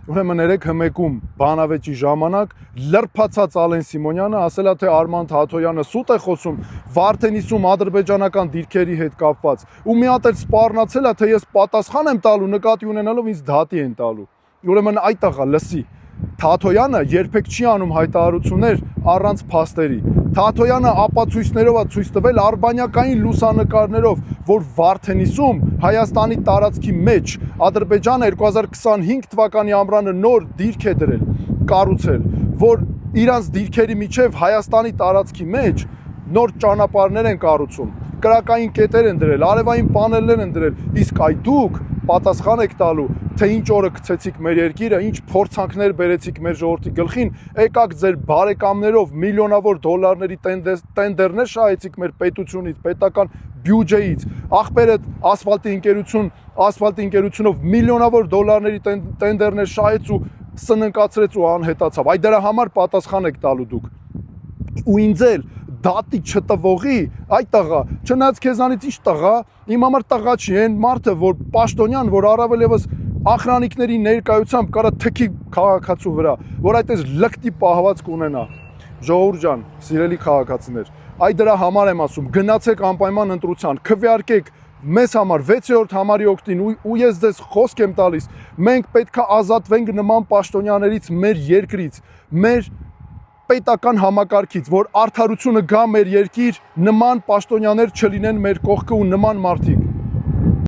Ուրեմն երեք հմեկում բանավեճի ժամանակ լրփացած Ալեն Սիմոնյանը ասել է, թե Արման Թաթոյանը սուտ է խոսում Վարդենիսում ադրբեջանական դիրքերի հետ կապված։ Ու մի հատ էլ սպառնացել է, թե ես պատասխան եմ տալու, նկատի ունենալով ինձ դատի են տալու։ Ուրեմն այդտեղա լսի։ Թաթոյանը երբեք չի անում հայտարարություններ առանց փաստերի։ Թաթոյանը ապացույցներով է ցույց տվել արբանյակային լուսանկարներով, որ Վարդենիսում Հայաստանի տարածքի մեջ Ադրբեջանը 2025 թվականի ամռանը նոր դիրք է դրել, կառուցել, որ իրանց դիրքերի միջև Հայաստանի տարածքի մեջ նոր ճանապարհներ են կառուցում, կրակային կետեր են դրել, արևային պանելներ են դրել, իսկ այ դուք պատասխան եք տալու, թե ինչ օրը գցեցիք մեր երկիրը, ինչ փորձանքներ բերեցիք մեր ժողովրդի գլխին, եկաք ձեր բարեկամներով միլիոնավոր դոլարների տենդերներ շահեցիք մեր պետությունից, պետական բյուջեից, ախպերդ ասֆալտի ընկերությունով միլիոնավոր դոլարների տենդերներ շահեց ու սննկացրեց ու անհետացավ։ Այ դրա համար պատասխան եք տալու դուք։ Ու ինձ էլ դատի չտվողի, այդ տղա, չնայած քեզանից ինչ տղա, իմ համար տղա չի, այն մարդը, որ պաշտոնյան, որ առավել եւս ախրանիկների ներկայությամբ կարա թքի քաղաքացու վրա, որ այդպես լկտի պահվածք ունենա։ Ժողովուրդ ջան, սիրելի քաղաքացիներ, այ դրա համար եմ ասում, գնացեք անպայման ընտրության, քվեարկեք մեզ համար 6-րդ համարի օգտին ու ես ձեզ խոսք եմ տալիս, մենք պետքա ազատվենք նման պաշտոնյաներից մեր երկրից, մեր պետական համակարգից, որ արդարությունը գա մեր երկիր, նման պաշտոնյաներ չլինեն մեր կողքը ու նման մարդիկ։